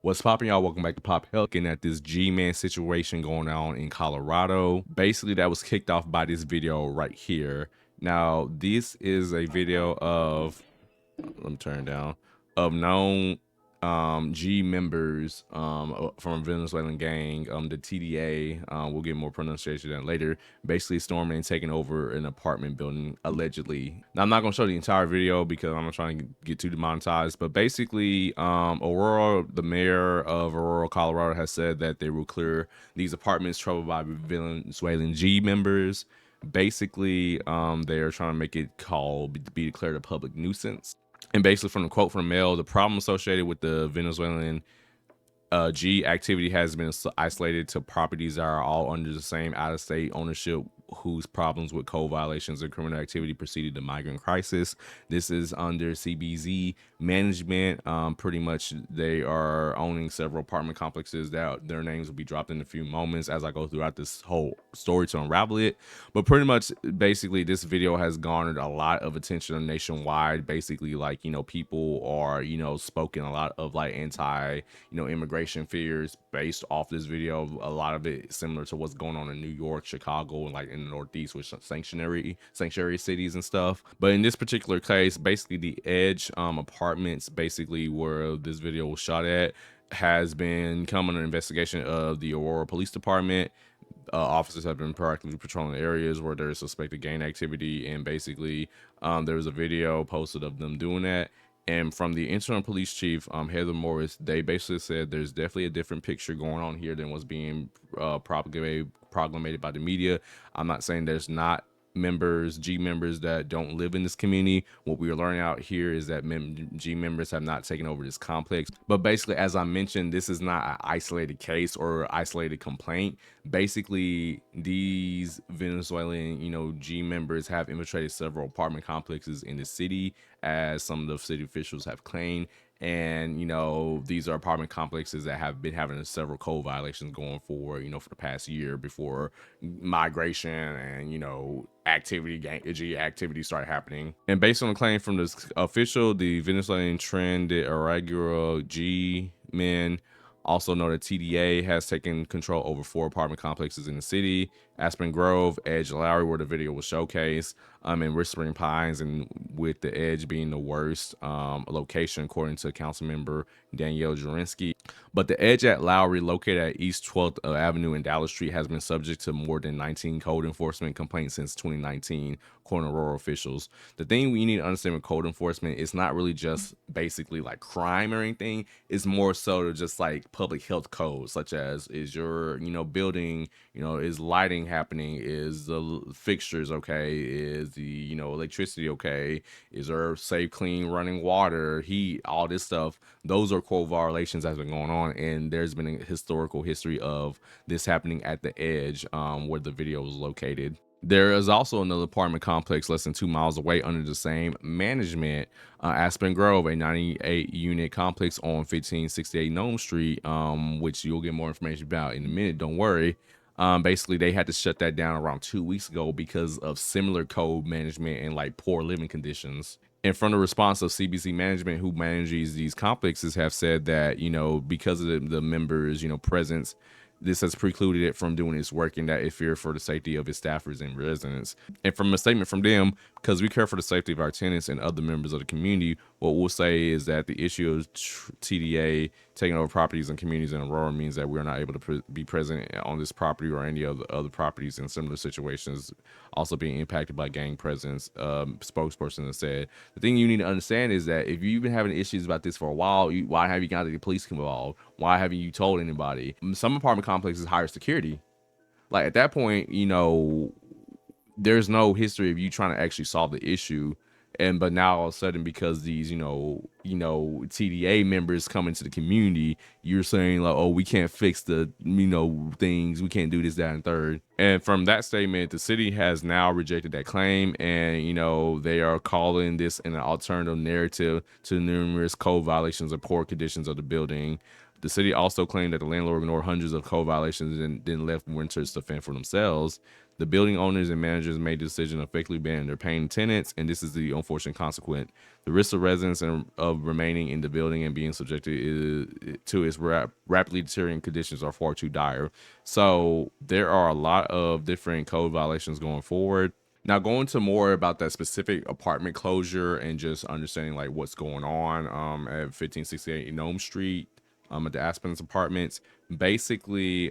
What's poppin', y'all? Welcome back to Pop Health. Looking at this G-Man situation going on in Colorado. Basically, that was kicked off by this video right here. Now, this is a video of, let me turn it down, of known G members from Venezuelan Gang, the TDA. We'll get more pronunciation on later. Basically storming and taking over an apartment building allegedly. Now, I'm not gonna show the entire video because I'm not trying to get too demonetized, but basically Aurora, the mayor of Aurora, Colorado, has said that they will clear these apartments troubled by Venezuelan G members. Basically, they are trying to make it be declared a public nuisance. And basically, from the quote from the mail, the problem associated with the Venezuelan G activity has been isolated to properties that are all under the same out-of-state ownership, whose problems with code violations and criminal activity preceded the migrant crisis. This is under CBZ management. Pretty much, they are owning several apartment complexes that their names will be dropped in a few moments as I go throughout this whole story to unravel it. But pretty much, basically, this video has garnered a lot of attention nationwide. Basically, like, people are, spoken a lot of like anti, immigration fears based off this video. A lot of it similar to what's going on in New York, Chicago, and like in the Northeast with sanctuary cities and stuff. But in this particular case, basically the Edge apartments, basically where this video was shot at, has been come under investigation of the Aurora Police Department. Officers have been proactively patrolling areas where there is suspected gang activity, and basically there was a video posted of them doing that. And from the internal police chief, Heather Morris, they basically said there's definitely a different picture going on here than what's being propagated by the media. I'm not saying there's not G members that don't live in this community. What we are learning out here is that G members have not taken over this complex. But basically, as I mentioned, this is not an isolated case or isolated complaint. Basically, these Venezuelan, G members have infiltrated several apartment complexes in the city, as some of the city officials have claimed. And these are apartment complexes that have been having several code violations going for for the past year before migration and G activity started happening. And based on the claim from this official, the Venezuelan trend irregular G men, also know that TDA, has taken control over 4 apartment complexes in the city: Aspen Grove, Edge, Lowry, where the video was showcased, and Whispering Pines, and with the Edge being the worst location according to council member Danielle Jurinsky. But the Edge at Lowry, located at East 12th Avenue and Dallas Street, has been subject to more than 19 code enforcement complaints since 2019, according to rural officials. The thing we need to understand with code enforcement is not really just basically like crime or anything. It's more so to just like public health codes, such as, is your building, is lighting happening, is the fixtures okay, is the electricity okay, is there safe clean running water, heat, all this stuff. Those are code violations that's been going on, and there's been a historical history of this happening at the Edge, where the video was located. There is also another apartment complex less than 2 miles away under the same management, Aspen Grove, a 98 unit complex on 1568 Nome Street, which you'll get more information about in a minute, don't worry. Basically, they had to shut that down around 2 weeks ago because of similar code management and like poor living conditions. And from the response of CBC management, who manages these complexes, have said that because of the members presence, this has precluded it from doing its work, and that it feared for the safety of its staffers and residents. And from a statement from them, because we care for the safety of our tenants and other members of the community, what we'll say is that the issue of TDA taking over properties and communities in Aurora means that we're not able to be present on this property or any of the other properties in similar situations also being impacted by gang presence. Spokesperson has said, the thing you need to understand is that if you've been having issues about this for a while, why have you got the police involved? Why haven't you told anybody? Some apartment complexes hire security. Like, at that point, there's no history of you trying to actually solve the issue. But now all of a sudden, because these TDA members come into the community, you're saying like, oh, we can't fix the things, we can't do this, that, and third. And from that statement, the city has now rejected that claim, and they are calling this an alternative narrative to numerous code violations of poor conditions of the building. The city also claimed that the landlord ignored hundreds of code violations and then left renters to fend for themselves. The building owners and managers made the decision effectively banning their paying tenants, and this is the unfortunate consequence. The risk of residents of remaining in the building and being subjected to its rapidly deteriorating conditions are far too dire. So there are a lot of different code violations going forward. Now, going to more about that specific apartment closure and just understanding like what's going on at 1568 Nome Street, at the Aspen's apartments. Basically,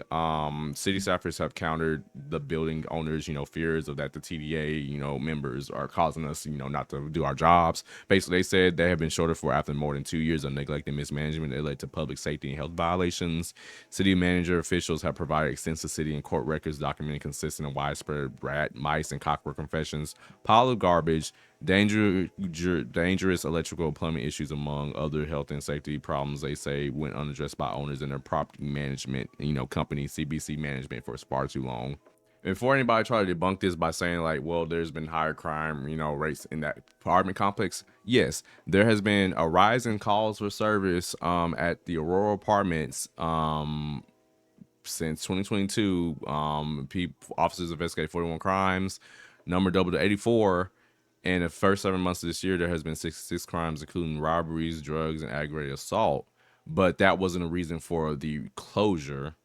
city staffers have countered the building owners, fears of that the TDA, members are causing us, not to do our jobs. Basically, they said they have been shorted for after more than 2 years of neglect and mismanagement that led to public safety and health violations. City manager officials have provided extensive city and court records documenting consistent and widespread rat, mice, and cockroach confessions, pile of garbage, dangerous electrical plumbing issues, among other health and safety problems they say went unaddressed by owners and their property management, company CBC management for far too long. Before anybody try to debunk this by saying like, well, there's been higher crime, rates in that apartment complex. Yes, there has been a rise in calls for service at the Aurora Apartments since 2022. Officers investigated 41 crimes, number doubled to 84. In the first 7 months of this year, there has been 66 crimes, including robberies, drugs, and aggravated assault. But that wasn't a reason for the closure.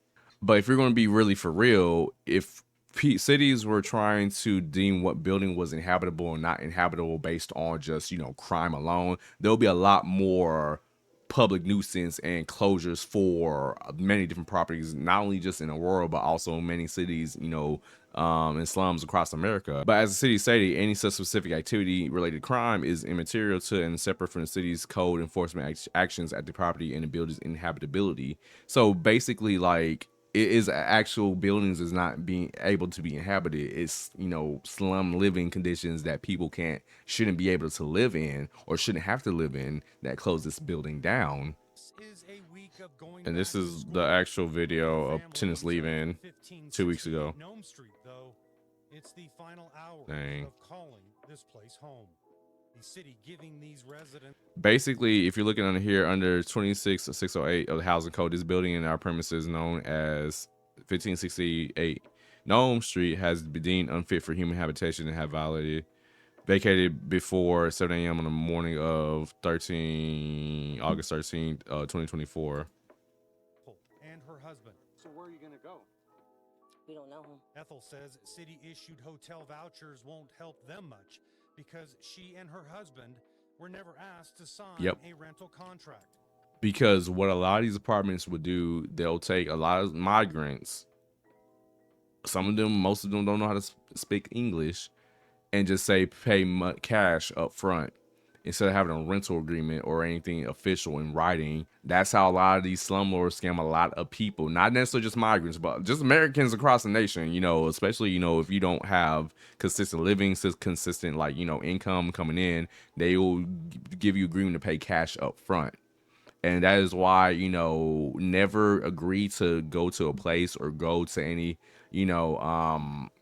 But if you're going to be really for real, if cities were trying to deem what building was inhabitable and not inhabitable based on just, crime alone, there'll be a lot more public nuisance and closures for many different properties, not only just in Aurora, but also in many cities, in slums across America. But as the city stated, any such specific activity related crime is immaterial to and separate from the city's code enforcement actions at the property and the building's inhabitability. So basically, like, it is actual buildings is not being able to be inhabited. It's, slum living conditions that people shouldn't be able to live in or shouldn't have to live in that close this building down. And this is the actual video of tenants leaving 2 weeks ago. It's the final hours of calling this place home. The city giving these residents. Basically, if you're looking under here under 26608 of the housing code, this building in our premises known as 1568 Nome Street has been deemed unfit for human habitation and have vacated before 7 a.m. on the morning of August 13th, 2024. And her husband. So where are you gonna go? We don't know. Ethel says city issued hotel vouchers won't help them much because she and her husband were never asked to sign a rental contract. Because what a lot of these apartments would do, they'll take a lot of migrants. Some of them, most of them don't know how to speak English, and just say pay cash up front instead of having a rental agreement or anything official in writing. That's how a lot of these slumlords scam a lot of people, not necessarily just migrants, but just Americans across the nation, especially, if you don't have consistent living, consistent, like, income coming in, they will give you agreement to pay cash up front. And that is why, never agree to go to a place or go to any,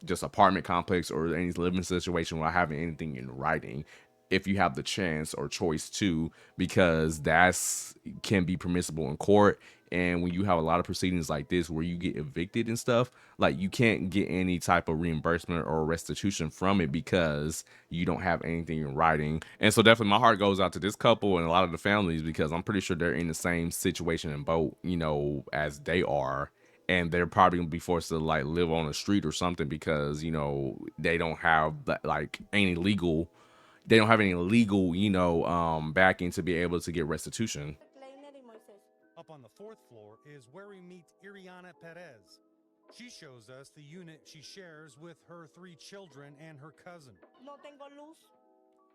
just apartment complex or any living situation without having anything in writing, if you have the chance or choice to, because that's can be permissible in court. And when you have a lot of proceedings like this where you get evicted and stuff, like, you can't get any type of reimbursement or restitution from it because you don't have anything in writing. And so definitely my heart goes out to this couple and a lot of the families, because I'm pretty sure they're in the same situation and boat, as they are. And they're probably gonna be forced to like live on the street or something because, they don't have like any legal backing to be able to get restitution. Up on the 4th floor is where we meet Iriana Perez. She shows us the unit she shares with her 3 children and her cousin. No tengo luz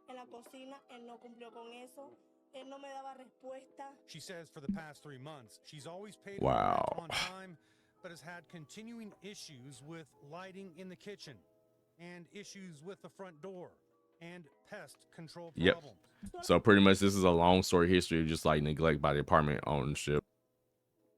en la cocina, él no cumplió con eso. Él no me daba respuesta. She says for the past 3 months, she's always paid Wow. her rent on time, but has had continuing issues with lighting in the kitchen and issues with the front door and pest control problems. So pretty much this is a long story history of just like neglect by the apartment ownership.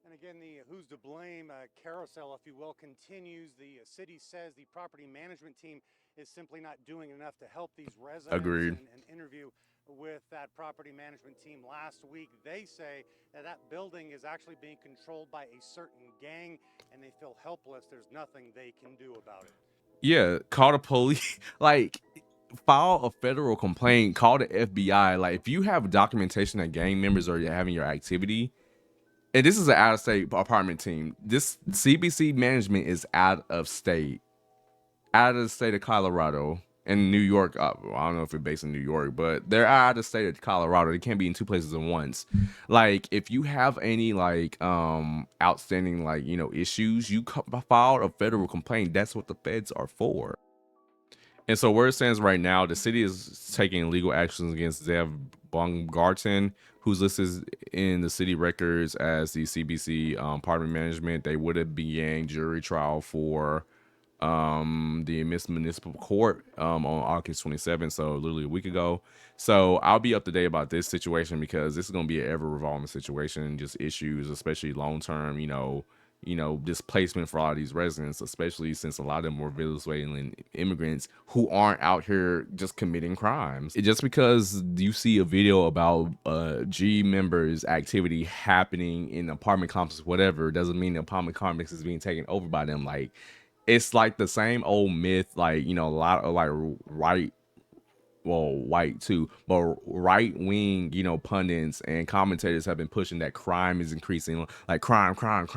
And again, the who's to blame carousel, if you will, continues. The city says the property management team is simply not doing enough to help these residents. Agreed. An interview with that property management team last week, they say that that building is actually being controlled by a certain gang and they feel helpless. There's nothing they can do about it. Yeah, call the police. Like, file a federal complaint, call the FBI. Like, if you have documentation that gang members are having your activity, and this is an out-of-state apartment team. This CBC management is out of state, out of the state of Colorado and New York. I don't know if it's based in New York, but they're out of the state of Colorado. They can't be in two places at once. Like, if you have any like outstanding like issues, you filed a federal complaint. That's what the feds are for. And so where it stands right now, the city is taking legal actions against Zev Baumgarten, who's listed in the city records as the CBC apartment management. They would have began jury trial for the municipal court on August 27th, so literally a week ago. So I'll be up to date about this situation because this is going to be an ever revolving situation, just issues, especially long term, displacement for a lot of these residents, especially since a lot of them were Venezuelan immigrants who aren't out here just committing crimes. Just because you see a video about G members activity happening in apartment complexes, whatever, doesn't mean the apartment complex is being taken over by them. Like, it's like the same old myth, like, a lot of like white too, but right wing, pundits and commentators have been pushing that crime is increasing, like crime, like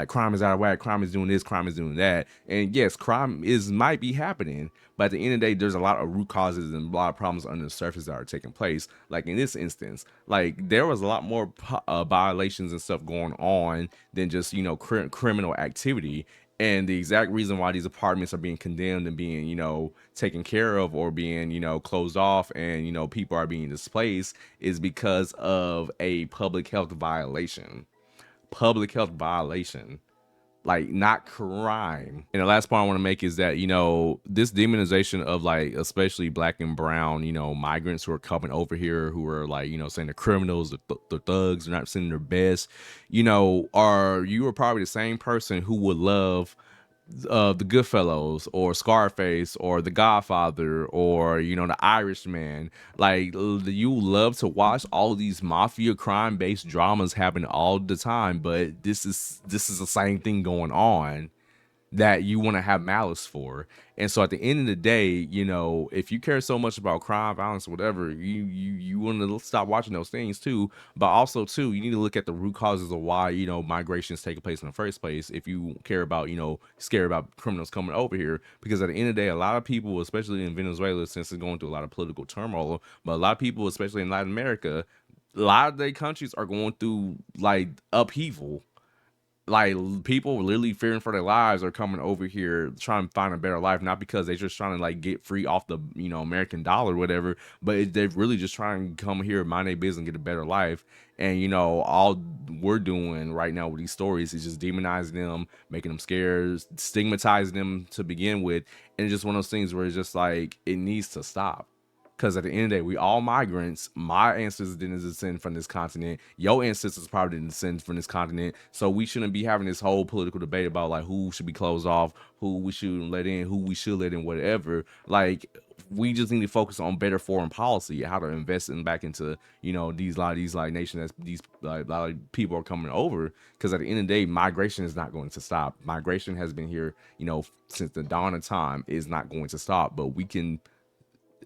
crime is out of whack, crime is doing this, crime is doing that. And yes, crime might be happening, but at the end of the day, there's a lot of root causes and a lot of problems under the surface that are taking place. Like in this instance, like there was a lot more violations and stuff going on than just criminal activity. And the exact reason why these apartments are being condemned and being, taken care of or being, closed off and, people are being displaced is because of a public health violation. Public health violation. Like, not crime. And the last point I want to make is that, this demonization of like, especially black and brown, migrants who are coming over here, who are like, saying they're criminals, the thugs, they're not sending their best, you are probably the same person who would love the Goodfellas or Scarface or The Godfather or the Irishman. Like, you love to watch all these mafia crime based dramas happen all the time, but this is the same thing going on that you want to have malice for. And so at the end of the day, if you care so much about crime, violence, whatever, you want to stop watching those things too. But also too, you need to look at the root causes of why, migration is taking place in the first place. If you care about, scared about criminals coming over here, because at the end of the day, a lot of people, especially in Venezuela, since it's going through a lot of political turmoil, but a lot of people, especially in Latin America, a lot of their countries are going through like upheaval. Like, people literally fearing for their lives are coming over here trying to find a better life, not because they're just trying to like get free off the American dollar or whatever, but they're really just trying to come here, mind their business, and get a better life. And all we're doing right now with these stories is just demonizing them, making them scared, stigmatizing them to begin with. And it's just one of those things where it's just like, it needs to stop. Because at the end of the day, we all migrants. My ancestors didn't descend from this continent. Your ancestors probably didn't descend from this continent. So we shouldn't be having this whole political debate about like who should be closed off, who we shouldn't let in, who we should let in, whatever. Like, we just need to focus on better foreign policy, how to invest back into these like nations that these like a lot of people are coming over. Because at the end of the day, migration is not going to stop. Migration has been here since the dawn of time, is not going to stop. But we can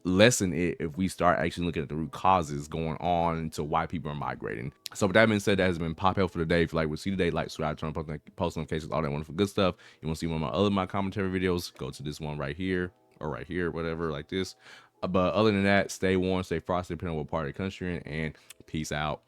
lessen it if we start actually looking at the root causes going on to why people are migrating. So with that being said, that has been Pop Health for today. If you like what you see today, like, subscribe, turn on post notifications, all that wonderful good stuff. You want to see one of my commentary videos, go to this one right here or right here, whatever, like this. But other than that, stay warm, stay frosty, depending on what part of the country you're in, and peace out.